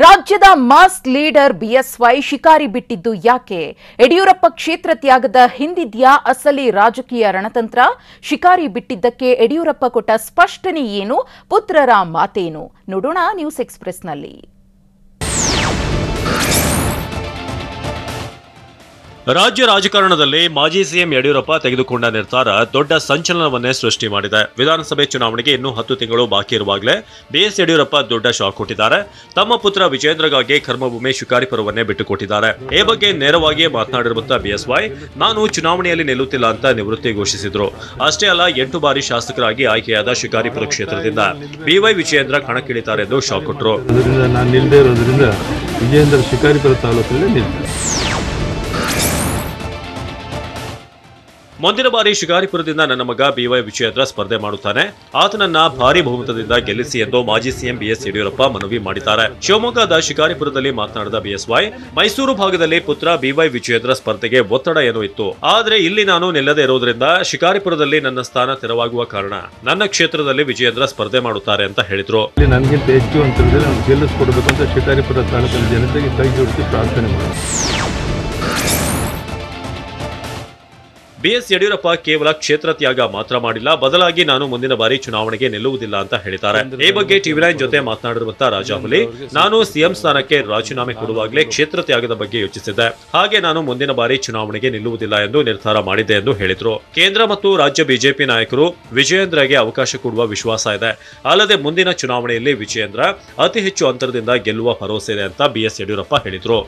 ರಾಜ್ಯದ mass leader BSY ಶಿಕಾರಿ ಬಿಟ್ಟಿದ್ದು ಯಾಕೆ? ಯಡಿಯೂರಪ್ಪ ಕ್ಷೇತ್ರ ತ್ಯಾಗದ ಹಿಂದಿದ್ಯಾ ಅಸಲಿ ರಾಜಕೀಯ ರಣತಂತ್ರ? ಶಿಕಾರಿ ಬಿಟ್ಟಿದ್ದಕ್ಕೆ ಯಡಿಯೂರಪ್ಪ ಕೊಟ್ಟ ಸ್ಪಷ್ಟನೆ ಏನು? ಪುತ್ರರ ಮಾತೇನು? ನೋಡೋಣ ನ್ಯೂಸ್ ಎಕ್ಸ್‌ಪ್ರೆಸ್‌ನಲ್ಲಿ. ರಾಜ್ಯ ರಾಜಕಾರಣದಲ್ಲಿ ಮಾಜಿ ಸಿಎಂ ಯಡಿಯೂರಪ್ಪ ತೆಗೆದುಕೊಂಡ ನಿರ್ಧಾರ ದೊಡ್ಡ ಸಂಚಲನವನ್ನೇ ಸೃಷ್ಟಿ ಮಾಡಿದೆ. ವಿಧಾನಸಭೆ ಚುನಾವಣೆಗೆ ಇನ್ನೂ 10 ತಿಂಗಳು ಬಾಕಿ ಇರುವಾಗಲೇ ಬಿಎಸ್ ಯಡಿಯೂರಪ್ಪ ದೊಡ್ಡ ಶಾಕ್ ಕೊಟ್ಟಿದ್ದಾರೆ. ತಮ್ಮ ಪುತ್ರ ವಿಜೇಂದ್ರಗಾಗಿ ಕರ್ಮಭೂಮಿ ಶಿಕಾರಿಪುರವನ್ನೇ ಬಿಟ್ಟುಕೊಟ್ಟಿದ್ದಾರೆ. ಈ ಬಗ್ಗೆ ನೇರವಾಗಿ ಮಾತನಾಡಿರುವಂತಹ ಬಿಎಸ್ವೈ, ನಾನು ಚುನಾವಣೆಯಲ್ಲಿ ನಿಲ್ಲುತ್ತಿಲ್ಲ ಅಂತ ನಿವೃತ್ತಿ ಘೋಷಿಸಿದ್ರು. ಅಷ್ಟೇ ಅಲ್ಲ, 8 ಬಾರಿ ಶಾಸಕರಾಗಿ ಆಯ್ಕೆಯಾದ ಶಿಕಾರಿಪುರ ಕ್ಷೇತ್ರದಿಂದ ಬಿವೈ ವಿಜೇಂದ್ರ ಕಣಕ್ಕಿಳಿತಾರೆ ಎಂದು ಶಾಕ್ ಕೊಟ್ಟರು. ವಿಜೇಂದ್ರ ಶಿಕಾರಿಪುರ ತಾಲೂಕಲ್ಲಿ ನಿಲ್ತಾರೆ. ಮುಂದಿನ ಬಾರಿ ಶಿಕಾರಿಪುರದಿಂದ ನನ್ನ ಮಗ ಬಿವೈ ವಿಜೇಂದ್ರ ಸ್ಪರ್ಧೆ ಮಾಡುತ್ತಾನೆ. ಆತನನ್ನ ಭಾರಿ ಬಹುಮತದಿಂದ ಗೆಲ್ಲಿಸಿ ಎಂದು ಮಾಜಿ ಸಿಎಂ ಬಿಎಸ್ ಯಡಿಯೂರಪ್ಪ ಮನವಿ ಮಾಡಿದ್ದಾರೆ. ಶಿವಮೊಗ್ಗದ ಶಿಕಾರಿಪುರದಲ್ಲಿ ಮಾತನಾಡಿದ ಬಿಎಸ್ವೈ, ಮೈಸೂರು ಭಾಗದಲ್ಲಿ ಪುತ್ರ ಬಿವೈ ವಿಜೇಂದ್ರ ಸ್ಪರ್ಧೆಗೆ ಒತ್ತಡ ಏನೋ ಇತ್ತು. ಆದ್ರೆ ಇಲ್ಲಿ ನಾನು ನಿಲ್ಲದೆ ಇರೋದ್ರಿಂದ ಶಿಕಾರಿಪುರದಲ್ಲಿ ನನ್ನ ಸ್ಥಾನ ತೆರವಾಗುವ ಕಾರಣ ನನ್ನ ಕ್ಷೇತ್ರದಲ್ಲಿ ವಿಜೇಂದ್ರ ಸ್ಪರ್ಧೆ ಮಾಡುತ್ತಾರೆ ಅಂತ ಹೇಳಿದ್ರು. ನನಗಿಂತ ಹೆಚ್ಚು ಅಂತಂದ್ರೆ ನಾನು ಗೆಲ್ಲಿಸ್ಕೊಡ್ಬೇಕು ಅಂತ ಶಿಕಾರಿಪುರ ತಾಲೂಕಿನ ಜನತೆಗೆ ಕೈ ಜೋಡಿಸಿ ಪ್ರಾರ್ಥನೆ ಮಾಡಿ. ಬಿಎಸ್ ಯಡಿಯೂರಪ್ಪ ಕೇವಲ ಕ್ಷೇತ್ರ ತ್ಯಾಗ ಮಾತ್ರ ಮಾಡಿಲ್ಲ, ಬದಲಾಗಿ ನಾನು ಮುಂದಿನ ಬಾರಿ ಚುನಾವಣೆಗೆ ನಿಲ್ಲುವುದಿಲ್ಲ ಅಂತ ಹೇಳಿದ್ದಾರೆ. ಈ ಬಗ್ಗೆ ಟಿವಿ9 ಜೊತೆ ಮಾತನಾಡಿರುವಂತಹ ರಾಜಾಹುಲಿ, ನಾನು ಸಿಎಂ ಸ್ಥಾನಕ್ಕೆ ರಾಜೀನಾಮೆ ಕೊಡುವಾಗಲೇ ಕ್ಷೇತ್ರ ತ್ಯಾಗದ ಬಗ್ಗೆ ಯೋಚಿಸಿದ್ದೆ. ಹಾಗೆ ನಾನು ಮುಂದಿನ ಬಾರಿ ಚುನಾವಣೆಗೆ ನಿಲ್ಲುವುದಿಲ್ಲ ಎಂದು ನಿರ್ಧಾರ ಮಾಡಿದೆ ಎಂದು ಹೇಳಿದ್ರು. ಕೇಂದ್ರ ಮತ್ತು ರಾಜ್ಯ ಬಿಜೆಪಿ ನಾಯಕರು ವಿಜಯೇಂದ್ರಗೆ ಅವಕಾಶ ಕೊಡುವ ವಿಶ್ವಾಸ ಇದೆ. ಅಲ್ಲದೆ ಮುಂದಿನ ಚುನಾವಣೆಯಲ್ಲಿ ವಿಜಯೇಂದ್ರ ಅತಿ ಹೆಚ್ಚು ಅಂತರದಿಂದ ಗೆಲ್ಲುವ ಭರವಸೆ ಇದೆ ಅಂತ ಬಿಎಸ್ ಯಡಿಯೂರಪ್ಪ ಹೇಳಿದ್ರು.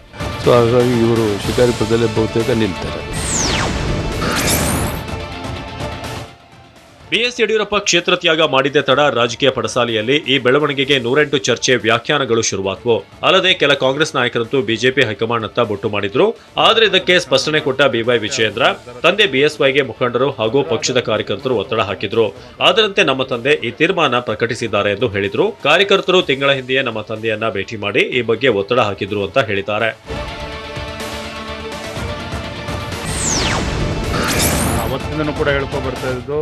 ಹಾಗಾಗಿ ಇವರು ಶಿಕಾರಿಪುರದಲ್ಲೇ ಬಹುತೇಕ ನಿಲ್ತಾರೆ. ಬಿಎಸ್ ಯಡಿಯೂರಪ್ಪ ಕ್ಷೇತ್ರ ತ್ಯಾಗ ಮಾಡಿದ್ದೇ ತಡ ರಾಜಕೀಯ ಪಡಸಾಲೆಯಲ್ಲಿ ಈ ಬೆಳವಣಿಗೆಗೆ 108 ಚರ್ಚೆ, ವ್ಯಾಖ್ಯಾನಗಳು ಶುರುವಾದವು. ಅಲ್ಲದೆ ಕೆಲ ಕಾಂಗ್ರೆಸ್ ನಾಯಕರಂತೂ ಬಿಜೆಪಿ ಹೈಕಮಾಂಡ್ ಅತ್ತ ಬೊಟ್ಟು ಮಾಡಿದ್ರು. ಆದರೆ ಇದಕ್ಕೆ ಸ್ಪಷ್ಟನೆ ಕೊಟ್ಟ ಬಿವೈ ವಿಜೇಂದ್ರ, ತಂದೆ ಬಿಎಸ್ವೈಗೆ ಮುಖಂಡರು ಹಾಗೂ ಪಕ್ಷದ ಕಾರ್ಯಕರ್ತರು ಒತ್ತಡ ಹಾಕಿದ್ರು. ಅದರಂತೆ ನಮ್ಮ ತಂದೆ ಈ ತೀರ್ಮಾನ ಪ್ರಕಟಿಸಿದ್ದಾರೆ ಎಂದು ಹೇಳಿದ್ರು. ಕಾರ್ಯಕರ್ತರು ತಿಂಗಳ ಹಿಂದೆಯೇ ನಮ್ಮ ತಂದೆಯನ್ನ ಭೇಟಿ ಮಾಡಿ ಈ ಬಗ್ಗೆ ಒತ್ತಡ ಹಾಕಿದ್ರು ಅಂತ ಹೇಳಿದ್ದಾರೆ. ಕೂಡ ಹೇಳ್ಕೊಂಡು ಬರ್ತಾ ಇದ್ದು,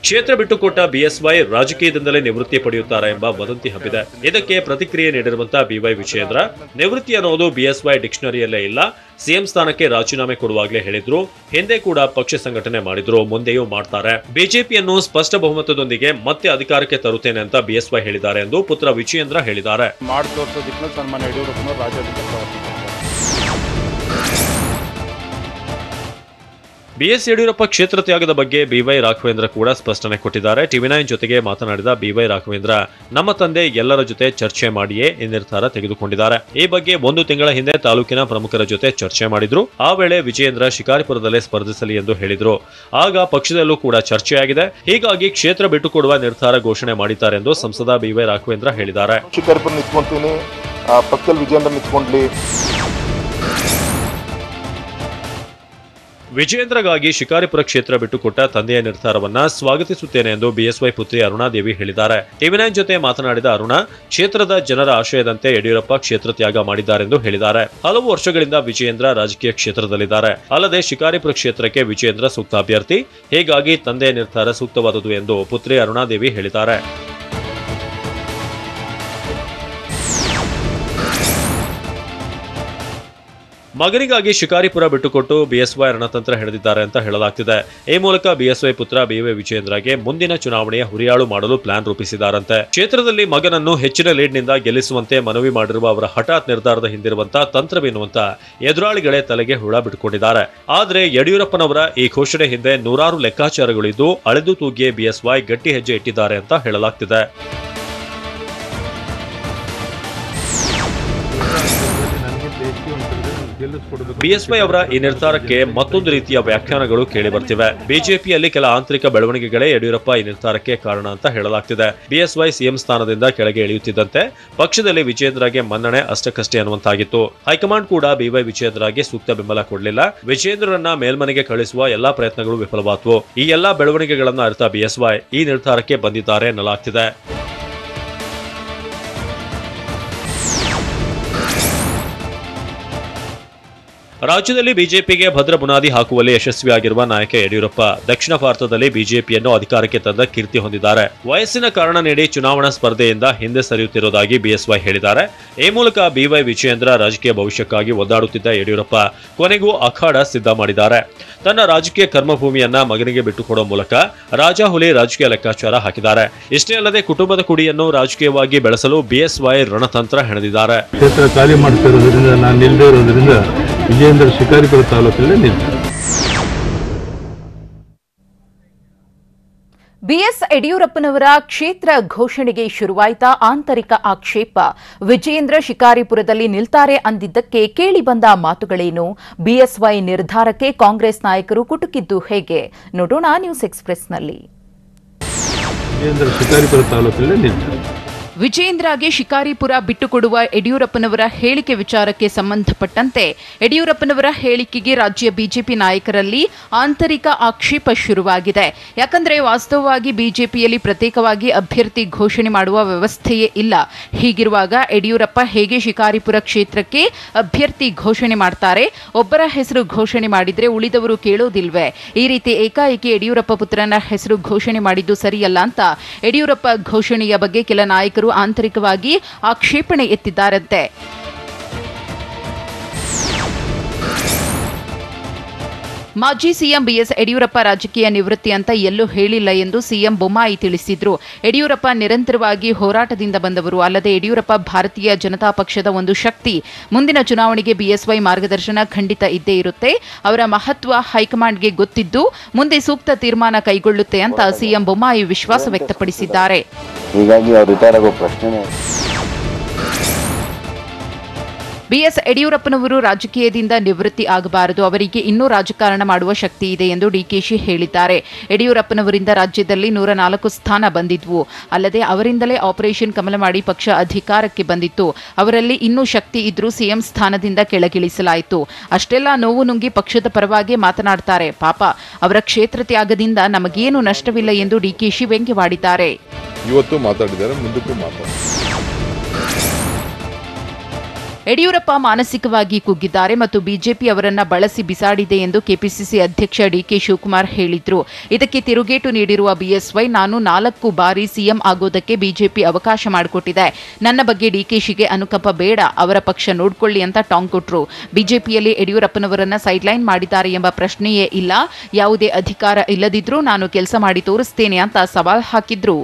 ಕ್ಷೇತ್ರ ಬಿಟ್ಟುಕೊಟ್ಟ ಬಿಎಸ್ವೈ ರಾಜಕೀಯದಿಂದಲೇ ನಿವೃತ್ತಿ ಪಡೆಯುತ್ತಾರೆ ಎಂಬ ವದಂತಿ ಹಬ್ಬಿದೆ. ಇದಕ್ಕೆ ಪ್ರತಿಕ್ರಿಯೆ ನೀಡಿರುವಂತಹ ಬಿವೈ ವಿಜೇಂದ್ರ, ನಿವೃತ್ತಿ ಅನ್ನೋದು ಬಿಎಸ್ವೈ ಡಿಕ್ಷನರಿಯಲ್ಲೇ ಇಲ್ಲ. ಸಿಎಂ ಸ್ಥಾನಕ್ಕೆ ರಾಜೀನಾಮೆ ಕೊಡುವಾಗಲೇ ಹೇಳಿದ್ರು. ಹಿಂದೆ ಕೂಡ ಪಕ್ಷ ಸಂಘಟನೆ ಮಾಡಿದ್ರು, ಮುಂದೆಯೂ ಮಾಡ್ತಾರೆ. ಬಿಜೆಪಿಯನ್ನು ಸ್ಪಷ್ಟ ಬಹುಮತದೊಂದಿಗೆ ಮತ್ತೆ ಅಧಿಕಾರಕ್ಕೆ ತರುತ್ತೇನೆ ಅಂತ ಬಿಎಸ್ವೈ ಹೇಳಿದ್ದಾರೆ ಎಂದು ಪುತ್ರ ವಿಜೇಂದ್ರ ಹೇಳಿದ್ದಾರೆ. ಬಿಎಸ್ ಯಡಿಯೂರಪ್ಪ ಕ್ಷೇತ್ರ ತ್ಯಾಗದ ಬಗ್ಗೆ ಬಿವೈ ರಾಘವೇಂದ್ರ ಕೂಡ ಸ್ಪಷ್ಟನೆ ಕೊಟ್ಟಿದ್ದಾರೆ. ಟಿವಿ9 ಜೊತೆಗೆ ಮಾತನಾಡಿದ ಬಿವೈ ರಾಘವೇಂದ್ರ, ನಮ್ಮ ತಂದೆ ಎಲ್ಲರ ಜೊತೆ ಚರ್ಚೆ ಮಾಡಿಯೇ ಈ ನಿರ್ಧಾರ ತೆಗೆದುಕೊಂಡಿದ್ದಾರೆ. ಈ ಬಗ್ಗೆ 1 ತಿಂಗಳ ಹಿಂದೆ ತಾಲೂಕಿನ ಪ್ರಮುಖರ ಜೊತೆ ಚರ್ಚೆ ಮಾಡಿದ್ರು. ಆ ವೇಳೆ ವಿಜೇಂದ್ರ ಶಿಕಾರಿಪುರದಲ್ಲೇ ಸ್ಪರ್ಧಿಸಲಿ ಎಂದು ಹೇಳಿದ್ರು. ಆಗ ಪಕ್ಷದಲ್ಲೂ ಕೂಡ ಚರ್ಚೆಯಾಗಿದೆ. ಹೀಗಾಗಿ ಕ್ಷೇತ್ರ ಬಿಟ್ಟುಕೊಡುವ ನಿರ್ಧಾರ ಘೋಷಣೆ ಮಾಡಿದ್ದಾರೆ ಎಂದು ಸಂಸದ ಬಿವೈ ರಾಘವೇಂದ್ರ ಹೇಳಿದ್ದಾರೆ. ಶಿಕಾರಿಪುರ ನಿಂತ್ಕೊಂತೀನಿ, ಪಕ್ಕದಲ್ಲಿ ವಿಜೇಂದ್ರ ನಿಂತ್ಕೊಂಡ್ಲಿ. ವಿಜೇಂದ್ರಗಾಗಿ ಶಿಕಾರಿಪುರ ಕ್ಷೇತ್ರ ಬಿಟ್ಟುಕೊಟ್ಟ ತಂದೆಯ ನಿರ್ಧಾರವನ್ನ ಸ್ವಾಗತಿಸುತ್ತೇನೆ ಎಂದು ಬಿಎಸ್ವೈ ಪುತ್ರಿ ಅರುಣಾದೇವಿ ಹೇಳಿದ್ದಾರೆ. ಟಿವಿ9 ಜೊತೆ ಮಾತನಾಡಿದ ಅರುಣಾ, ಕ್ಷೇತ್ರದ ಜನರ ಆಶಯದಂತೆ ಯಡಿಯೂರಪ್ಪ ಕ್ಷೇತ್ರ ತ್ಯಾಗ ಮಾಡಿದ್ದಾರೆಂದು ಹೇಳಿದ್ದಾರೆ. ಹಲವು ವರ್ಷಗಳಿಂದ ವಿಜೇಂದ್ರ ರಾಜಕೀಯ ಕ್ಷೇತ್ರದಲ್ಲಿದ್ದಾರೆ. ಅಲ್ಲದೆ ಶಿಕಾರಿಪುರ ಕ್ಷೇತ್ರಕ್ಕೆ ವಿಜೇಂದ್ರ ಸೂಕ್ತ ಅಭ್ಯರ್ಥಿ. ಹೀಗಾಗಿ ತಂದೆಯ ನಿರ್ಧಾರ ಸೂಕ್ತವಾದುದು ಎಂದು ಪುತ್ರಿ ಅರುಣಾದೇವಿ ಹೇಳಿದ್ದಾರೆ. ಮಗನಿಗಾಗಿ ಶಿಕಾರಿಪುರ ಬಿಟ್ಟುಕೊಟ್ಟು ಬಿಎಸ್ವೈ ರಣತಂತ್ರ ಹಿಡಿದಿದ್ದಾರೆ ಅಂತ ಹೇಳಲಾಗ್ತಿದೆ. ಈ ಮೂಲಕ ಬಿಎಸ್ವೈ ಪುತ್ರ ಬಿವೈ ವಿಜೇಂದ್ರಗೆ ಮುಂದಿನ ಚುನಾವಣೆಯ ಹುರಿಯಾಳು ಮಾಡಲು ಪ್ಲಾನ್ ರೂಪಿಸಿದ್ದಾರಂತೆ. ಕ್ಷೇತ್ರದಲ್ಲಿ ಮಗನನ್ನು ಹೆಚ್ಚಿನ ಲೀಡ್ನಿಂದ ಗೆಲ್ಲಿಸುವಂತೆ ಮನವಿ ಮಾಡಿರುವ ಅವರ ಹಠಾತ್ ನಿರ್ಧಾರದ ಹಿಂದಿರುವಂತಹ ತಂತ್ರವೇನುವಂತ ಎದುರಾಳಿಗಳೇ ತಲೆಗೆ ಹುಳ ಬಿಟ್ಟುಕೊಂಡಿದ್ದಾರೆ. ಆದರೆ ಯಡಿಯೂರಪ್ಪನವರ ಈ ಘೋಷಣೆ ಹಿಂದೆ ನೂರಾರು ಲೆಕ್ಕಾಚಾರಗಳಿದ್ದು ಅಳೆದು ತೂಗಿಯೇ ಬಿಎಸ್ವೈ ಗಟ್ಟಿ ಹೆಜ್ಜೆ ಇಟ್ಟಿದ್ದಾರೆ ಅಂತ ಹೇಳಲಾಗ್ತಿದೆ. ಬಿಎಸ್ವೈ ಅವರ ಈ ನಿರ್ಧಾರಕ್ಕೆ ಮತ್ತೊಂದು ರೀತಿಯ ವ್ಯಾಖ್ಯಾನಗಳು ಕೇಳಿ ಬರ್ತಿವೆ. ಬಿಜೆಪಿಯಲ್ಲಿ ಕೆಲ ಆಂತರಿಕ ಬೆಳವಣಿಗೆಗಳೇ ಯಡಿಯೂರಪ್ಪ ಈ ನಿರ್ಧಾರಕ್ಕೆ ಕಾರಣ ಅಂತ ಹೇಳಲಾಗ್ತಿದೆ. ಬಿಎಸ್ವೈ ಸಿಎಂ ಸ್ಥಾನದಿಂದ ಕೆಳಗೆ ಇಳಿಯುತ್ತಿದ್ದಂತೆ ಪಕ್ಷದಲ್ಲಿ ವಿಜೇಂದ್ರಗೆ ಮನ್ನಣೆ ಅಷ್ಟಕ್ಕಷ್ಟೇ ಅನ್ನುವಂತಾಗಿತ್ತು. ಹೈಕಮಾಂಡ್ ಕೂಡ ಬಿವೈ ವಿಜೇಂದ್ರಗೆ ಸೂಕ್ತ ಬೆಂಬಲ ಕೊಡಲಿಲ್ಲ. ವಿಜೇಂದ್ರರನ್ನ ಮೇಲ್ಮನೆಗೆ ಕಳಿಸುವ ಎಲ್ಲಾ ಪ್ರಯತ್ನಗಳು ವಿಫಲವಾದವು. ಈ ಎಲ್ಲಾ ಬೆಳವಣಿಗೆಗಳನ್ನು ಅರಿತ ಬಿಎಸ್ವೈ ಈ ನಿರ್ಧಾರಕ್ಕೆ ಬಂದಿದ್ದಾರೆ ಎನ್ನಲಾಗ್ತಿದೆ. ರಾಜ್ಯದಲ್ಲಿ ಬಿಜೆಪಿಗೆ ಭದ್ರ ಬುನಾದಿ ಹಾಕುವಲ್ಲಿ ಯಶಸ್ವಿಯಾಗಿರುವ ನಾಯಕ ಯಡಿಯೂರಪ್ಪ ದಕ್ಷಿಣ ಭಾರತದಲ್ಲಿ ಬಿಜೆಪಿಯನ್ನು ಅಧಿಕಾರಕ್ಕೆ ತಂದ ಕೀರ್ತಿ ಹೊಂದಿದ್ದಾರೆ. ವಯಸ್ಸಿನ ಕಾರಣ ನೀಡಿ ಚುನಾವಣಾ ಸ್ಪರ್ಧೆಯಿಂದ ಹಿಂದೆ ಸರಿಯುತ್ತಿರುವುದಾಗಿ ಬಿಎಸ್ವೈ ಹೇಳಿದ್ದಾರೆ. ಈ ಮೂಲಕ ಬಿವೈ ವಿಜಯೇಂದ್ರ ರಾಜಕೀಯ ಭವಿಷ್ಯಕ್ಕಾಗಿ ಒದ್ದಾಡುತ್ತಿದ್ದ ಯಡಿಯೂರಪ್ಪ ಕೊನೆಗೂ ಅಖಾಡ ಸಿದ್ಧ ಮಾಡಿದ್ದಾರೆ. ತನ್ನ ರಾಜಕೀಯ ಕರ್ಮಭೂಮಿಯನ್ನ ಮಗನಿಗೆ ಬಿಟ್ಟುಕೊಡುವ ಮೂಲಕ ರಾಜಾಹುಲಿ ರಾಜಕೀಯ ಲೆಕ್ಕಾಚಾರ ಹಾಕಿದ್ದಾರೆ. ಇಷ್ಟೇ ಅಲ್ಲದೆ ಕುಟುಂಬದ ಕುಡಿಯನ್ನು ರಾಜಕೀಯವಾಗಿ ಬೆಳೆಸಲು ಬಿಎಸ್ವೈ ರಣತಂತ್ರ ಹೆಣೆದಿದ್ದಾರೆ. ಕ್ಷೇತ್ರ ಖಾಲಿ ಮಾಡ್ತಿರೋದ್ರಿಂದ ನಾನು ನಿಲ್ಲದೇ ಇರೋದ್ರಿಂದ ವಿಜಯೇಂದ್ರ ಶಿಕಾರಿಪುರ ತಾಲೂಕಲ್ಲೇ ನಿಲ್ತಾರೆ. ಬಿಎಸ್ ಯಡಿಯೂರಪ್ಪನವರ ಕ್ಷೇತ್ರ ಘೋಷಣೆಗೆ ಶುರುವಾಯಿತಾ ಆಂತರಿಕ ಆಕ್ಷೇಪ. ವಿಜಯೇಂದ್ರ ಶಿಕಾರಿಪುರದಲ್ಲಿ ನಿಲ್ತಾರೆ ಅಂದಿದ್ದಕ್ಕೆ ಕೇಳಿಬಂದ ಮಾತುಗಳೇನು? ಬಿಎಸ್ವೈ ನಿರ್ಧಾರಕ್ಕೆ ಕಾಂಗ್ರೆಸ್ ನಾಯಕರು ಕುಟುಕಿದ್ದು ಹೇಗೆ? ನೋಡೋಣ ನ್ಯೂಸ್ ಎಕ್ಸ್‌ಪ್ರೆಸ್‌ನಲ್ಲಿ. ವಿಜಯೇಂದ್ರ ಶಿಕಾರಿಪುರ ತಾಲೂಕಲ್ಲೇ ನಿಲ್ತಾರೆ. ವಿಜಯೇಂದ್ರಗೆ ಶಿಕಾರಿಪುರ ಬಿಟ್ಟುಕೊಡುವ ಯಡಿಯೂರಪ್ಪನವರ ಹೇಳಿಕೆ ವಿಚಾರಕ್ಕೆ ಸಂಬಂಧಪಟ್ಟಂತೆ ಯಡಿಯೂರಪ್ಪನವರ ಹೇಳಿಕೆಗೆ ರಾಜ್ಯ ಬಿಜೆಪಿ ನಾಯಕರಲ್ಲಿ ಆಂತರಿಕ ಆಕ್ಷೇಪ ಶುರುವಾಗಿದೆ. ಯಾಕಂದರೆ ವಾಸ್ತವವಾಗಿ ಬಿಜೆಪಿಯಲ್ಲಿ ಪ್ರತ್ಯೇಕವಾಗಿ ಅಭ್ಯರ್ಥಿ ಘೋಷಣೆ ಮಾಡುವ ವ್ಯವಸ್ಥೆಯೇ ಇಲ್ಲ. ಹೀಗಿರುವಾಗ ಯಡಿಯೂರಪ್ಪ ಹೇಗೆ ಶಿಕಾರಿಪುರ ಕ್ಷೇತ್ರಕ್ಕೆ ಅಭ್ಯರ್ಥಿ ಘೋಷಣೆ ಮಾಡ್ತಾರೆ? ಒಬ್ಬರ ಹೆಸರು ಘೋಷಣೆ ಮಾಡಿದ್ರೆ ಉಳಿದವರು ಕೇಳೋದಿಲ್ವೇ? ಈ ರೀತಿ ಏಕಾಏಕಿ ಯಡಿಯೂರಪ್ಪ ಪುತ್ರನ ಹೆಸರು ಘೋಷಣೆ ಮಾಡಿದ್ದು ಸರಿಯಲ್ಲ ಅಂತ ಯಡಿಯೂರಪ್ಪ ಘೋಷಣೆಯ ಬಗ್ಗೆ ಕೆಲ ನಾಯಕರು ಆಂತರಿಕವಾಗಿ ಆಕ್ಷೇಪಣೆ ಎತ್ತಿದ್ದಾರಂತೆ. ಮಾಜಿ ಸಿಎಂ ಬಿಎಸ್ ಯಡಿಯೂರಪ್ಪ ರಾಜಕೀಯ ನಿವೃತ್ತಿ ಅಂತ ಎಲ್ಲೂ ಹೇಳಿಲ್ಲ ಎಂದು ಸಿಎಂ ಬೊಮ್ಮಾಯಿ ತಿಳಿಸಿದ್ರು. ಯಡಿಯೂರಪ್ಪ ನಿರಂತರವಾಗಿ ಹೋರಾಟದಿಂದ ಬಂದವರು. ಅಲ್ಲದೆ ಯಡಿಯೂರಪ್ಪ ಭಾರತೀಯ ಜನತಾ ಪಕ್ಷದ ಒಂದು ಶಕ್ತಿ. ಮುಂದಿನ ಚುನಾವಣೆಗೆ ಬಿಎಸ್ವೈ ಮಾರ್ಗದರ್ಶನ ಖಂಡಿತ ಇದ್ದೇ ಇರುತ್ತೆ. ಅವರ ಮಹತ್ವ ಹೈಕಮಾಂಡ್ಗೆ ಗೊತ್ತಿದ್ದು ಮುಂದೆ ಸೂಕ್ತ ತೀರ್ಮಾನ ಕೈಗೊಳ್ಳುತ್ತೆ ಅಂತ ಸಿಎಂ ಬೊಮ್ಮಾಯಿ ವಿಶ್ವಾಸ ವ್ಯಕ್ತಪಡಿಸಿದ್ದಾರೆ. ಹೀಗಾಗಿ ಅವರು ರಿಟೈರ್ ಆಗೋ ಪ್ರಶ್ನೆನೇ. ಬಿಎಸ್ ಯಡಿಯೂರಪ್ಪನವರು ರಾಜಕೀಯದಿಂದ ನಿವೃತ್ತಿ ಆಗಬಾರದು. ಅವರಿಗೆ ಇನ್ನೂ ರಾಜಕಾರಣ ಮಾಡುವ ಶಕ್ತಿ ಇದೆ ಎಂದು ಡಿಕೆಶಿ ಹೇಳಿದ್ದಾರೆ. ಯಡಿಯೂರಪ್ಪನವರಿಂದ ರಾಜ್ಯದಲ್ಲಿ 104 ಸ್ಥಾನ ಬಂದಿದ್ವು. ಅಲ್ಲದೆ ಅವರಿಂದಲೇ ಆಪರೇಷನ್ ಕಮಲ ಮಾಡಿ ಪಕ್ಷ ಅಧಿಕಾರಕ್ಕೆ ಬಂದಿತ್ತು. ಅವರಲ್ಲಿ ಇನ್ನೂ ಶಕ್ತಿ ಇದ್ರೂ ಸಿಎಂ ಸ್ಥಾನದಿಂದ ಕೆಳಗಿಳಿಸಲಾಯಿತು. ಅಷ್ಟೆಲ್ಲ ನೋವು ನುಂಗಿ ಪಕ್ಷದ ಪರವಾಗಿ ಮಾತನಾಡ್ತಾರೆ. ಪಾಪ ಅವರ ಕ್ಷೇತ್ರ ತ್ಯಾಗದಿಂದ ನಮಗೇನು ನಷ್ಟವಿಲ್ಲ ಎಂದು ಡಿಕೆಶಿ ವ್ಯಂಗ್ಯವಾಡಿದ್ದಾರೆ. ಇವತ್ತು ಮಾತಾಡಿದ್ದಾರೆ, ಮುಂದಕ್ಕೂ ಮಾತಾಡ್ತಾರೆ. ಯಡಿಯೂರಪ್ಪ ಮಾನಸಿಕವಾಗಿ ಕುಗ್ಗಿದ್ದಾರೆ ಮತ್ತು ಬಿಜೆಪಿ ಅವರನ್ನ ಬಳಸಿ ಬಿಸಾಡಿದೆ ಎಂದು ಕೆಪಿಸಿಸಿ ಅಧ್ಯಕ್ಷ ಡಿಕೆ ಶಿವಕುಮಾರ್ ಹೇಳಿದ್ರು. ಇದಕ್ಕೆ ತಿರುಗೇಟು ನೀಡಿರುವ ಬಿಎಸ್ವೈ, ನಾನು 4 ಬಾರಿ ಸಿಎಂ ಆಗೋದಕ್ಕೆ ಬಿಜೆಪಿ ಅವಕಾಶ ಮಾಡಿಕೊಟ್ಟಿದೆ. ನನ್ನ ಬಗ್ಗೆ ಡಿಕೆಶಿಗೆ ಅನುಕಂಪ ಬೇಡ, ಅವರ ಪಕ್ಷ ನೋಡ್ಕೊಳ್ಳಿ ಅಂತ ಟಾಂಗ್ ಕೊಟ್ರು. ಬಿಜೆಪಿಯಲ್ಲಿ ಯಡಿಯೂರಪ್ಪನವರನ್ನ ಸೈಡ್ಲೈನ್ ಮಾಡಿದ್ದಾರೆ ಎಂಬ ಪ್ರಶ್ನೆಯೇ ಇಲ್ಲ. ಯಾವುದೇ ಅಧಿಕಾರ ಇಲ್ಲದಿದ್ರೂ ನಾನು ಕೆಲಸ ಮಾಡಿ ತೋರಿಸ್ತೇನೆ ಅಂತ ಸವಾಲ್ ಹಾಕಿದ್ರು.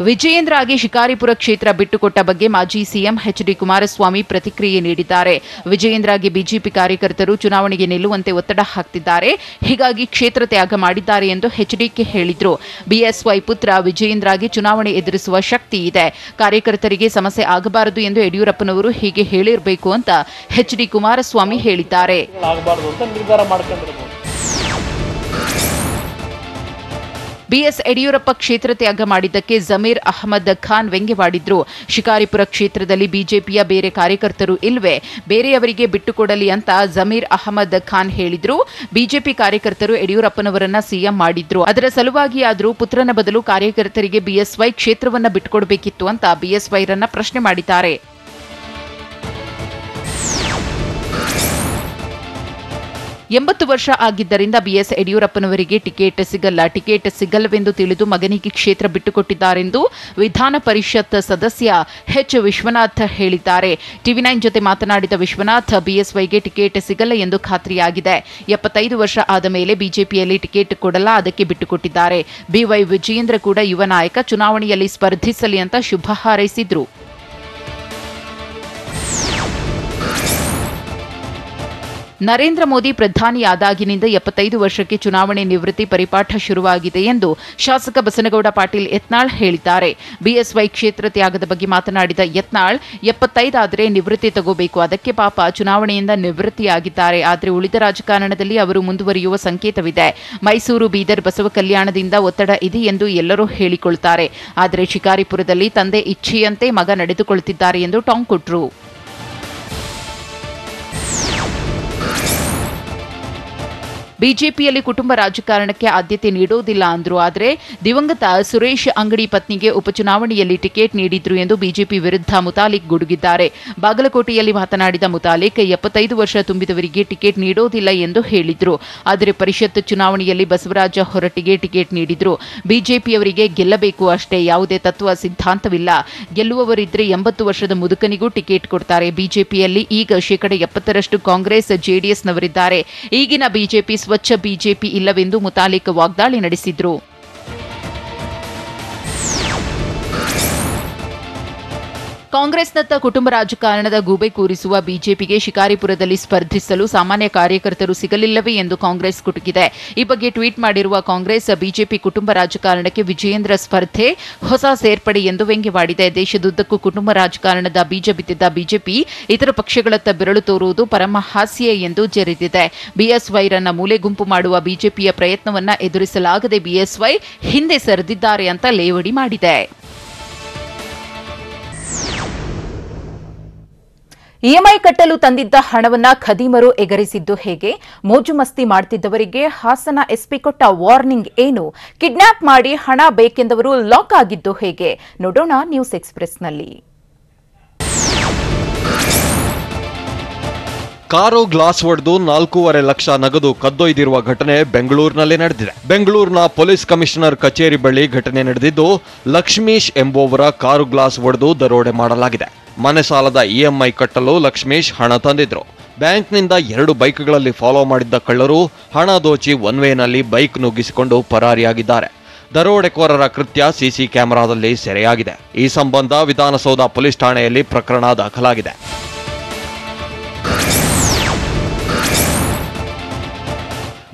ವಿಜಯೇಂದ್ರಗೆ ಶಿಕಾರಿಪುರ ಕ್ಷೇತ್ರ ಬಿಟ್ಟುಕೊಟ್ಟ ಬಗ್ಗೆ ಮಾಜಿ ಸಿಎಂ ಎಚ್ಡಿ ಕುಮಾರಸ್ವಾಮಿ ಪ್ರತಿಕ್ರಿಯೆ ನೀಡಿದ್ದಾರೆ. ವಿಜಯೇಂದ್ರಗೆ ಬಿಜೆಪಿ ಕಾರ್ಯಕರ್ತರು ಚುನಾವಣೆಗೆ ನಿಲ್ಲುವಂತೆ ಒತ್ತಡ ಹಾಕ್ತಿದ್ದಾರೆ. ಹೀಗಾಗಿ ಕ್ಷೇತ್ರ ತ್ಯಾಗ ಮಾಡಿದ್ದಾರೆ ಎಂದು ಎಚ್ಡಿಕೆ ಹೇಳಿದ್ರು. ಬಿಎಸ್ವೈ ಪುತ್ರ ವಿಜಯೇಂದ್ರಗೆ ಚುನಾವಣೆ ಎದುರಿಸುವ ಶಕ್ತಿ ಇದೆ. ಕಾರ್ಯಕರ್ತರಿಗೆ ಸಮಸ್ಯೆ ಆಗಬಾರದು ಎಂದು ಯಡಿಯೂರಪ್ಪನವರು ಹೀಗೆ ಹೇಳಿರಬೇಕು ಅಂತ ಎಚ್ಡಿ ಕುಮಾರಸ್ವಾಮಿ ಹೇಳಿದ್ದಾರೆ. ಬಿಎಸ್ ಯಡಿಯೂರಪ್ಪ ಕ್ಷೇತ್ರ ತ್ಯಾಗ ಮಾಡಿದ್ದಕ್ಕೆ ಜಮೀರ್ ಅಹಮದ್ ಖಾನ್ ವ್ಯಂಗ್ಯವಾಡಿದ್ರು. ಶಿಕಾರಿಪುರ ಕ್ಷೇತ್ರದಲ್ಲಿ ಬಿಜೆಪಿಯ ಬೇರೆ ಕಾರ್ಯಕರ್ತರು ಇಲ್ವೇ? ಬೇರೆಯವರಿಗೆ ಬಿಟ್ಟುಕೊಡಲಿ ಅಂತ ಜಮೀರ್ ಅಹಮದ್ ಖಾನ್ ಹೇಳಿದ್ರು. ಬಿಜೆಪಿ ಕಾರ್ಯಕರ್ತರು ಯಡಿಯೂರಪ್ಪನವರನ್ನ ಸಿಎಂ ಮಾಡಿದ್ರು. ಅದರ ಸಲುವಾಗಿಯಾದರೂ ಪುತ್ರನ ಬದಲು ಕಾರ್ಯಕರ್ತರಿಗೆ ಬಿಎಸ್ವೈ ಕ್ಷೇತ್ರವನ್ನ ಬಿಟ್ಟುಕೊಡಬೇಕಿತ್ತು ಅಂತ ಬಿಎಸ್ವೈರನ್ನ ಪ್ರಶ್ನೆ ಮಾಡಿದ್ದಾರೆ. 80 ವರ್ಷ ಆಗಿದ್ದರಿಂದ ಬಿಎಸ್ ಯಡಿಯೂರಪ್ಪನವರಿಗೆ ಟಿಕೆಟ್ ಸಿಗಲ್ಲವೆಂದು ತಿಳಿದು ಮಗನಿಗೆ ಕ್ಷೇತ್ರ ಬಿಟ್ಟುಕೊಟ್ಟಿದ್ದಾರೆಂದು ವಿಧಾನ ಪರಿಷತ್ ಸದಸ್ಯ ಎಚ್ ವಿಶ್ವನಾಥ್ ಹೇಳಿದ್ದಾರೆ. ಟಿವಿ9 ಜೊತೆ ಮಾತನಾಡಿದ ವಿಶ್ವನಾಥ್, ಬಿಎಸ್ವೈಗೆ ಟಿಕೆಟ್ ಸಿಗಲ್ಲ ಎಂದು ಖಾತ್ರಿಯಾಗಿದೆ. 75 ವರ್ಷ ಆದ ಮೇಲೆ ಬಿಜೆಪಿಯಲ್ಲಿ ಟಿಕೆಟ್ ಕೊಡಲ್ಲ, ಅದಕ್ಕೆ ಬಿಟ್ಟುಕೊಟ್ಟಿದ್ದಾರೆ. ಬಿವೈ ವಿಜಯೇಂದ್ರ ಕೂಡ ಯುವ ನಾಯಕ, ಚುನಾವಣೆಯಲ್ಲಿ ಸ್ಪರ್ಧಿಸಲಿ ಅಂತ ಶುಭ ಹಾರೈಸಿದ್ರು. ನರೇಂದ್ರ ಮೋದಿ ಪ್ರಧಾನಿಯಾದಾಗಿನಿಂದ 75 ವರ್ಷಕ್ಕೆ ಚುನಾವಣೆ ನಿವೃತ್ತಿ ಪರಿಪಾಠ ಶುರುವಾಗಿದೆ ಎಂದು ಶಾಸಕ ಬಸನಗೌಡ ಪಾಟೀಲ್ ಯತ್ನಾಳ್ ಹೇಳಿದ್ದಾರೆ. ಬಿಎಸ್ವೈ ಕ್ಷೇತ್ರ ತ್ಯಾಗದ ಬಗ್ಗೆ ಮಾತನಾಡಿದ ಯತ್ನಾಳ್, 75 ಆದರೆ ನಿವೃತ್ತಿ ತಗೋಬೇಕು, ಅದಕ್ಕೆ ಪಾಪ ಚುನಾವಣೆಯಿಂದ ನಿವೃತ್ತಿಯಾಗಿದ್ದಾರೆ. ಆದರೆ ಉಳಿದ ರಾಜಕಾರಣದಲ್ಲಿ ಅವರು ಮುಂದುವರಿಯುವ ಸಂಕೇತವಿದೆ. ಮೈಸೂರು, ಬೀದರ್, ಬಸವ ಕಲ್ಯಾಣದಿಂದ ಒತ್ತಡ ಇದೆ ಎಂದು ಎಲ್ಲರೂ ಹೇಳಿಕೊಳ್ತಾರೆ. ಆದರೆ ಶಿಕಾರಿಪುರದಲ್ಲಿ ತಂದೆ ಇಚ್ಛೆಯಂತೆ ಮಗ ನಡೆದುಕೊಳ್ಳುತ್ತಿದ್ದಾರೆ ಎಂದು ಟಾಂಗ್ ಕೊಟ್ರು. ಬಿಜೆಪಿಯಲ್ಲಿ ಕುಟುಂಬ ರಾಜಕಾರಣಕ್ಕೆ ಆದ್ಯತೆ ನೀಡೋದಿಲ್ಲ ಅಂದ್ರು. ಆದರೆ ದಿವಂಗತ ಸುರೇಶ್ ಅಂಗಡಿ ಪತ್ನಿಗೆ ಉಪಚುನಾವಣೆಯಲ್ಲಿ ಟಿಕೆಟ್ ನೀಡಿದ್ರು ಎಂದು ಬಿಜೆಪಿ ವಿರುದ್ಧ ಮುತಾಲಿಕ್ ಗುಡುಗಿದ್ದಾರೆ. ಬಾಗಲಕೋಟೆಯಲ್ಲಿ ಮಾತನಾಡಿದ ಮುತಾಲಿಕ್ 75 ವರ್ಷ ತುಂಬಿದವರಿಗೆ ಟಿಕೆಟ್ ನೀಡೋದಿಲ್ಲ ಎಂದು ಹೇಳಿದ್ರು. ಆದರೆ ಪರಿಷತ್ ಚುನಾವಣೆಯಲ್ಲಿ ಬಸವರಾಜ ಹೊರಟ್ಟಿಗೆ ಟಿಕೆಟ್ ನೀಡಿದ್ರು. ಬಿಜೆಪಿಯವರಿಗೆ ಗೆಲ್ಲಬೇಕು ಅಷ್ಟೇ, ಯಾವುದೇ ತತ್ವ ಸಿದ್ಧಾಂತವಿಲ್ಲ. ಗೆಲ್ಲುವವರಿದ್ರೆ 80 ವರ್ಷದ ಮುದುಕನಿಗೂ ಟಿಕೆಟ್ ಕೊಡ್ತಾರೆ. ಬಿಜೆಪಿಯಲ್ಲಿ ಈಗ 70% ಕಾಂಗ್ರೆಸ್ ಜೆಡಿಎಸ್ನವರಿದ್ದಾರೆ. ಈಗಿನ ಬಿಜೆಪಿ ಸ್ವಚ್ಛ ಬಿಜೆಪಿ ಇಲ್ಲವೆಂದು ಮುತಾಲಿಕ್ ವಾಗ್ದಾಳಿ ನಡೆಸಿದ್ರು. ಕಾಂಗ್ರೆಸ್ನತ್ತ ಕುಟುಂಬ ರಾಜಕಾರಣದ ಗೂಬೆ ಕೂರಿಸುವ ಬಿಜೆಪಿಗೆ ಶಿಕಾರಿಪುರದಲ್ಲಿ ಸ್ಪರ್ಧಿಸಲು ಸಾಮಾನ್ಯ ಕಾರ್ಯಕರ್ತರು ಸಿಗಲಿಲ್ಲವೇ ಎಂದು ಕಾಂಗ್ರೆಸ್ ಕುಟುಕಿದೆ. ಈ ಬಗ್ಗೆ ಟ್ವೀಟ್ ಮಾಡಿರುವ ಕಾಂಗ್ರೆಸ್, ಬಿಜೆಪಿ ಕುಟುಂಬ ರಾಜಕಾರಣಕ್ಕೆ ವಿಜಯೇಂದ್ರ ಸ್ಪರ್ಧೆ ಹೊಸ ಸೇರ್ಪಡೆ ಎಂದು ವ್ಯಂಗ್ಯವಾಡಿದೆ. ದೇಶದುದ್ದಕ್ಕೂ ಕುಟುಂಬ ರಾಜಕಾರಣದ ಬೀಜ ಬಿತ್ತಿದ್ದ ಬಿಜೆಪಿ ಇತರ ಪಕ್ಷಗಳತ್ತ ಬೆರಳು ತೋರುವುದು ಪರಮಹಾಸ್ಯ ಎಂದು ಜರಿದಿದೆ. ಬಿಎಸ್ವೈರನ್ನ ಮೂಲೆ ಗುಂಪು ಮಾಡುವ ಬಿಜೆಪಿಯ ಪ್ರಯತ್ನವನ್ನ ಎದುರಿಸಲಾಗದೆ ಬಿಎಸ್ವೈ ಹಿಂದೆ ಸರಿದಿದ್ದಾರೆ ಅಂತ ಲೇವಡಿ ಮಾಡಿದೆ. ಇಎಂಐ ಕಟ್ಟಲು ತಂದಿದ್ದ ಹಣವನ್ನ ಖದೀಮರು ಎಗರಿಸಿದ್ದು ಹೇಗೆ? ಮೋಜು ಮಸ್ತಿ ಮಾಡುತ್ತಿದ್ದವರಿಗೆ ಹಾಸನ ಎಸ್ಪಿ ಕೊಟ್ಟ ವಾರ್ನಿಂಗ್ ಏನು? ಕಿಡ್ನಾಪ್ ಮಾಡಿ ಹಣ ಬೇಕೆಂದವರು ಲಾಕ್ ಆಗಿದ್ದು ಹೇಗೆ? ನೋಡೋಣ ನ್ಯೂಸ್ ಎಕ್ಸ್‌ಪ್ರೆಸ್‌ನಲ್ಲಿ. ಕಾರು ಗ್ಲಾಸ್ ಒಡೆದು 4.5 ಲಕ್ಷ ನಗದು ಕದ್ದೊಯ್ದಿರುವ ಘಟನೆ ಬೆಂಗಳೂರಿನಲ್ಲಿ ನಡೆದಿದೆ. ಬೆಂಗಳೂರಿನ ಪೊಲೀಸ್ ಕಮಿಷನರ್ ಕಚೇರಿ ಬಳಿ ಘಟನೆ ನಡೆದಿದ್ದು, ಲಕ್ಷ್ಮೀಶ್ ಎಂಬುವವರ ಕಾರು ಗ್ಲಾಸ್ ಒಡೆದು ದರೋಡೆ ಮಾಡಲಾಗಿದೆ. ಮನೆ ಸಾಲದ ಇಎಂಐ ಕಟ್ಟಲು ಲಕ್ಷ್ಮೀಶ್ ಹಣ ತಂದಿದ್ರು. ಬ್ಯಾಂಕ್ನಿಂದ 2 ಬೈಕ್ಗಳಲ್ಲಿ ಫಾಲೋ ಮಾಡಿದ್ದ ಕಳ್ಳರು ಹಣ ದೋಚಿ ಒನ್ ವೇನಲ್ಲಿ ಬೈಕ್ ನುಗ್ಗಿಸಿಕೊಂಡು ಪರಾರಿಯಾಗಿದ್ದಾರೆ. ದರೋಡೆಕೋರರ ಕೃತ್ಯ ಸಿಸಿ ಕ್ಯಾಮೆರಾದಲ್ಲಿ ಸೆರೆಯಾಗಿದೆ. ಈ ಸಂಬಂಧ ವಿಧಾನಸೌಧ ಪೊಲೀಸ್ ಠಾಣೆಯಲ್ಲಿ ಪ್ರಕರಣ ದಾಖಲಾಗಿದೆ.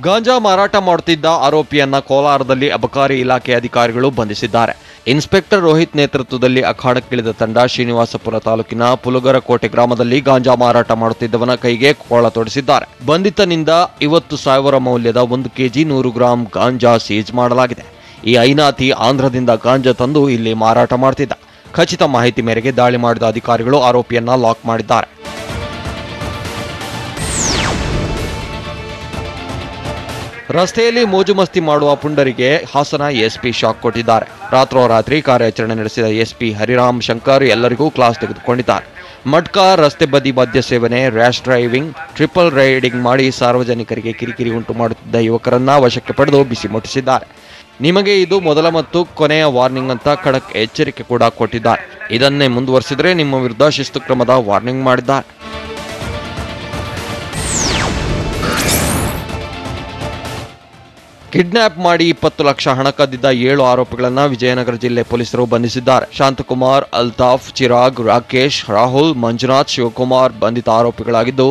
ಗಾಂಜಾ ಮಾರಾಟ ಮಾಡುತ್ತಿದ್ದ ಆರೋಪಿಯನ್ನ ಕೋಲಾರದಲ್ಲಿ ಅಬಕಾರಿ ಇಲಾಖೆ ಅಧಿಕಾರಿಗಳು ಬಂಧಿಸಿದ್ದಾರೆ. ಇನ್ಸ್ಪೆಕ್ಟರ್ ರೋಹಿತ್ ನೇತೃತ್ವದಲ್ಲಿ ಅಖಾಡಕ್ಕಿಳಿದ ತಂಡ ಶ್ರೀನಿವಾಸಪುರ ತಾಲೂಕಿನ ಪುಲಗರಕೋಟೆ ಗ್ರಾಮದಲ್ಲಿ ಗಾಂಜಾ ಮಾರಾಟ ಮಾಡುತ್ತಿದ್ದವನ ಕೈಗೆ ಕೋಳ ತೊಡಿಸಿದ್ದಾರೆ. ಬಂಧಿತನಿಂದ 50,000 ಮೌಲ್ಯದ 1 ಕೆಜಿ 100 ಗ್ರಾಂ ಗಾಂಜಾ ಸೀಜ್ ಮಾಡಲಾಗಿದೆ. ಈ ಐನಾತಿ ಆಂಧ್ರದಿಂದ ಗಾಂಜಾ ತಂದು ಇಲ್ಲಿ ಮಾರಾಟ ಮಾಡುತ್ತಿದ್ದ. ಖಚಿತ ಮಾಹಿತಿ ಮೇರೆಗೆ ದಾಳಿ ಮಾಡಿದ ಅಧಿಕಾರಿಗಳು ಆರೋಪಿಯನ್ನ ಲಾಕ್ ಮಾಡಿದ್ದಾರೆ. ರಸ್ತೆಯಲ್ಲಿ ಮೋಜು ಮಸ್ತಿ ಮಾಡುವ ಪುಂಡರಿಗೆ ಹಾಸನ ಎಸ್ಪಿ ಶಾಕ್ ಕೊಟ್ಟಿದ್ದಾರೆ. ರಾತ್ರೋರಾತ್ರಿ ಕಾರ್ಯಾಚರಣೆ ನಡೆಸಿದ ಎಸ್ಪಿ ಹರಿರಾಮ್ ಶಂಕರ್ ಎಲ್ಲರಿಗೂ ಕ್ಲಾಸ್ ತೆಗೆದುಕೊಂಡಿದ್ದಾರೆ. ಮಡ್ಕಾ, ರಸ್ತೆ ಬದಿ ಮದ್ಯ ಸೇವನೆ, ರ್ಯಾಶ್ ಡ್ರೈವಿಂಗ್, ಟ್ರಿಪಲ್ ರೈಡಿಂಗ್ ಮಾಡಿ ಸಾರ್ವಜನಿಕರಿಗೆ ಕಿರಿಕಿರಿ ಉಂಟು ಮಾಡುತ್ತಿದ್ದ ಯುವಕರನ್ನ ವಶಕ್ಕೆ ಪಡೆದು ಬಿಸಿ ಮುಟ್ಟಿಸಿದ್ದಾರೆ. ನಿಮಗೆ ಇದು ಮೊದಲ ಮತ್ತು ಕೊನೆಯ ವಾರ್ನಿಂಗ್ ಅಂತ ಖಡಕ್ ಎಚ್ಚರಿಕೆ ಕೂಡ ಕೊಟ್ಟಿದ್ದಾರೆ. ಇದನ್ನೇ ಮುಂದುವರಿಸಿದರೆ ನಿಮ್ಮ ವಿರುದ್ಧ ಶಿಸ್ತು ಕ್ರಮದ ವಾರ್ನಿಂಗ್ ಮಾಡಿದ್ದಾರೆ. ಕಿಡ್ನಾಪ್ ಮಾಡಿ 20 ಲಕ್ಷ ಹಣ ಕದ್ದಿದ್ದ 7 ಆರೋಪಿಗಳನ್ನು ವಿಜಯನಗರ ಜಿಲ್ಲೆ ಪೊಲೀಸರು ಬಂಧಿಸಿದ್ದಾರೆ. ಶಾಂತಕುಮಾರ್, ಅಲ್ತಾಫ್, ಚಿರಾಗ್, ರಾಕೇಶ್, ರಾಹುಲ್, ಮಂಜುನಾಥ್, ಶಿವಕುಮಾರ್ ಬಂಧಿತ ಆರೋಪಿಗಳಾಗಿದ್ದು,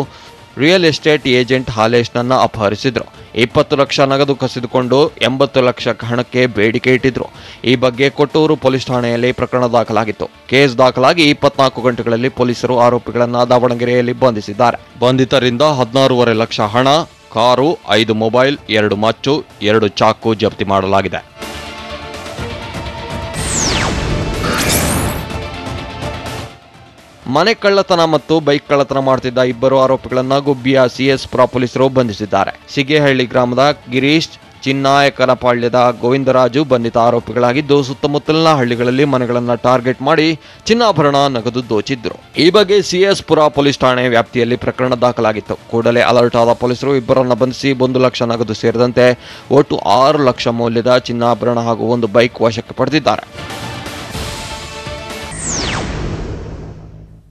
ರಿಯಲ್ ಎಸ್ಟೇಟ್ ಏಜೆಂಟ್ ಹಾಲೇಶ್ನನ್ನ ಅಪಹರಿಸಿದ್ರು. 20 ಲಕ್ಷ ನಗದು ಕಸಿದುಕೊಂಡು 80 ಲಕ್ಷ ಹಣಕ್ಕೆ ಬೇಡಿಕೆ ಇಟ್ಟಿದ್ರು. ಈ ಬಗ್ಗೆ ಕೊಟ್ಟೂರು ಪೊಲೀಸ್ ಠಾಣೆಯಲ್ಲಿ ಪ್ರಕರಣ ದಾಖಲಾಗಿತ್ತು. ಕೇಸ್ ದಾಖಲಾಗಿ 24 ಗಂಟೆಗಳಲ್ಲಿ ಪೊಲೀಸರು ಆರೋಪಿಗಳನ್ನ ದಾವಣಗೆರೆಯಲ್ಲಿ ಬಂಧಿಸಿದ್ದಾರೆ. ಬಂಧಿತರಿಂದ 16.5 ಲಕ್ಷ ಹಣ, ಕಾರು, 5 ಮೊಬೈಲ್, 2 ಮಚ್ಚು, 2 ಚಾಕು ಜಪ್ತಿ ಮಾಡಲಾಗಿದೆ. ಮನೆ ಕಳ್ಳತನ ಮತ್ತು ಬೈಕ್ ಕಳ್ಳತನ ಮಾಡುತ್ತಿದ್ದ 2 ಆರೋಪಿಗಳನ್ನು ಗುಬ್ಬಿಯ ಸಿಎಸ್ಪುರ ಪೊಲೀಸರು ಬಂಧಿಸಿದ್ದಾರೆ. ಸಿಗೇಹಳ್ಳಿ ಗ್ರಾಮದ ಗಿರೀಶ್, ಚಿನ್ನಾಯಕನಪಾಳ್ಯದ ಗೋವಿಂದರಾಜು ಬಂಧಿತ ಆರೋಪಿಗಳಾಗಿದ್ದು, ಸುತ್ತಮುತ್ತಲಿನ ಹಳ್ಳಿಗಳಲ್ಲಿ ಮನೆಗಳನ್ನು ಟಾರ್ಗೆಟ್ ಮಾಡಿ ಚಿನ್ನಾಭರಣ, ನಗದು ದೋಚಿದ್ರು. ಈ ಬಗ್ಗೆ ಸಿಎಸ್ಪುರ ಪೊಲೀಸ್ ಠಾಣೆ ವ್ಯಾಪ್ತಿಯಲ್ಲಿ ಪ್ರಕರಣ ದಾಖಲಾಗಿತ್ತು. ಕೂಡಲೇ ಅಲರ್ಟ್ ಆದ ಪೊಲೀಸರು 2 ಬಂಧಿಸಿ 1 ಲಕ್ಷ ನಗದು ಸೇರಿದಂತೆ ಒಟ್ಟು 6 ಲಕ್ಷ ಮೌಲ್ಯದ ಚಿನ್ನಾಭರಣ ಹಾಗೂ 1 ಬೈಕ್ ವಶಕ್ಕೆ ಪಡೆದಿದ್ದಾರೆ.